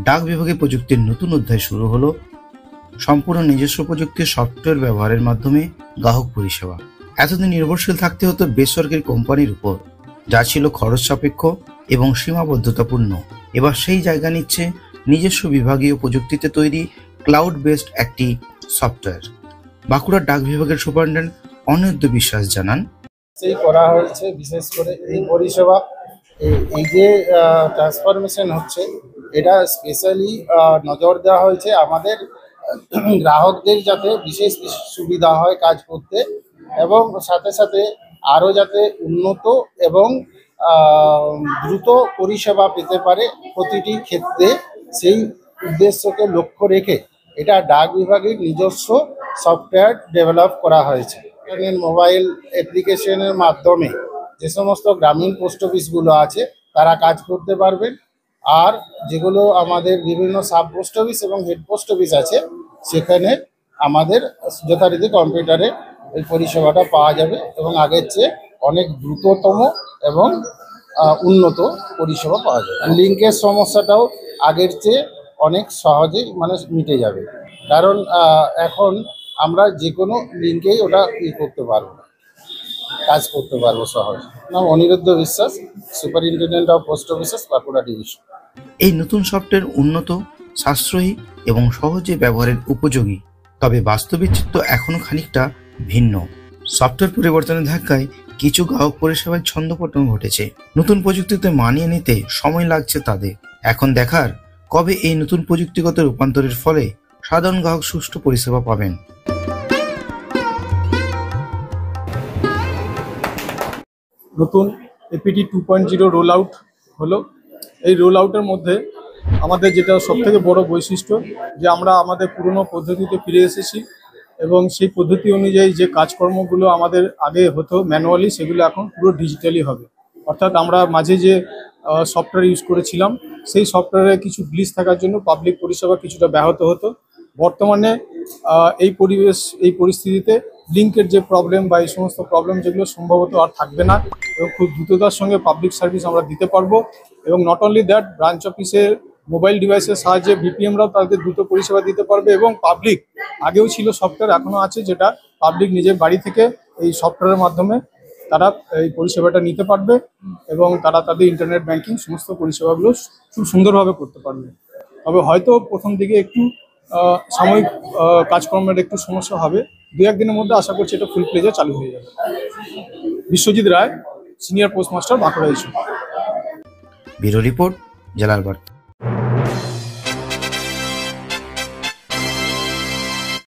ডাক বিভাগে প্রযুক্তির নতুন অধ্যায় শুরু হলো। সম্পূর্ণ নিজস্ব প্রযুক্তির সফটওয়্যার ব্যবহারের মাধ্যমে গ্রাহক পরিষেবা। এতদিন নির্ভরশীল থাকতে হতো বেসরকারি কোম্পানির উপর, যা ছিল খরচ সাপেক্ষ এবং সীমাবদ্ধতাপূর্ণ। এবার সেই জায়গা নিচ্ছে নিজস্ব বিভাগীয় প্রযুক্তিতে তৈরি ক্লাউড বেসড একটি সফটওয়্যার। বাঁকুড়ার ডাক বিভাগের সুপারিনটেন্ডেন্ট অনিরুদ্ধ বিশ্বাস জানান, সেই করা হয়েছে বিশেষ করে এই পরিষেবা, এই যে ট্রান্সফরমেশন হচ্ছে, এটা স্পেশালি নজর দেওয়া হয়েছে আমাদের গ্রাহকদের যাতে বিশেষ সুবিধা হয় কাজ করতে, এবং সাথে সাথে আরও যাতে উন্নত এবং দ্রুত পরিষেবা পেতে পারে প্রতিটি ক্ষেত্রে, সেই উদ্দেশ্যকে লক্ষ্য রেখে এটা ডাক বিভাগের নিজস্ব সফটওয়্যার ডেভেলপ করা হয়েছে। মোবাইল অ্যাপ্লিকেশনের মাধ্যমে যে সমস্ত গ্রামীণ পোস্ট অফিসগুলো আছে তারা কাজ করতে পারবেন, আর যেগুলো আমাদের বিভিন্ন সাব পোস্ট অফিস এবং হেড পোস্ট অফিস আছে সেখানে আমাদের যথারীতি কম্পিউটারে এই পরিষেবাটা পাওয়া যাবে এবং আগের চেয়ে অনেক দ্রুততম এবং উন্নত পরিষেবা পাওয়া যাবে। লিঙ্কের সমস্যাটাও আগের চেয়ে অনেক সহজেই মিটে যাবে, কারণ এখন আমরা যে কোনো লিঙ্কেই ওটা করতে পারবো, কাজ করতে পারবো সহজ। নাম অনিরুদ্ধ বিশ্বাস, superintendent of post offices, Bankura division. এই নতুন সফটওয়্যার উন্নত, সাশ্রয়ী এবং সহজে ব্যবহারের উপযোগী, তবে বাস্তবিক চিত্র এখনো খানিকটা ভিন্ন। সফটওয়্যার পরিবর্তনের ধাক্কায় কিছু গ্রাহক পরিষেবায় ছন্দপতন ঘটেছে। নতুন প্রযুক্তিতে মানিয়ে নিতে সময় লাগছে তাদের। এখন দেখার কবে এই নতুন প্রযুক্তিগত রূপান্তরের ফলে সাধারণ গ্রাহক সুষ্ঠু পরিষেবা পাবেন। নতুন এপিটি 2.0 রোল আউট হলো। এই রোল আউটের মধ্যে আমাদের যেটা সবথেকে বড় বৈশিষ্ট্য, যে আমরা আমাদের পুরনো পদ্ধতিতে ফিরে এসেছি এবং সেই পদ্ধতি অনুযায়ী যে কাজকর্মগুলো আমাদের আগে হতো ম্যানুয়ালি, সেগুলো এখন পুরো ডিজিটালি হবে। অর্থাৎ আমরা মাঝে যে সফটওয়্যার ইউজ করেছিলাম সেই সফটওয়্যারে কিছু গ্লিচ থাকার জন্য পাবলিক পরিষেবা কিছুটা ব্যাহত হতো। বর্তমানে এই পরিস্থিতিতে লিঙ্কের যে প্রবলেম বা এই সমস্ত প্রবলেম যেগুলো সম্ভবত আর থাকবে না, এবং খুব দ্রুততার সঙ্গে পাবলিক সার্ভিস আমরা দিতে পারবো। এবং নট অনলি দ্যাট, ব্রাঞ্চ অফিসের মোবাইল ডিভাইসের সাহায্যে বিপিএমরাও তাদের দ্রুত পরিষেবা দিতে পারবে। এবং পাবলিক, আগেও ছিল সফটওয়্যার, এখনও আছে, যেটা পাবলিক নিজের বাড়ি থেকে এই সফটওয়্যারের মাধ্যমে তারা এই পরিষেবাটা নিতে পারবে এবং তারা তাদের ইন্টারনেট ব্যাংকিং সমস্ত পরিষেবাগুলো খুব সুন্দরভাবে করতে পারবে। তবে হয়তো প্রথম দিকে একটু সাময়িক কাজকর্মের একটু সমস্যা হবে, 2-1 দিনের মধ্যে আশা করছি এটা ফুল প্লেজে চালু হয়ে যাবে। Biswajit Roy, senior postmaster, Bankura. Bureau report, জেলার বার্তা।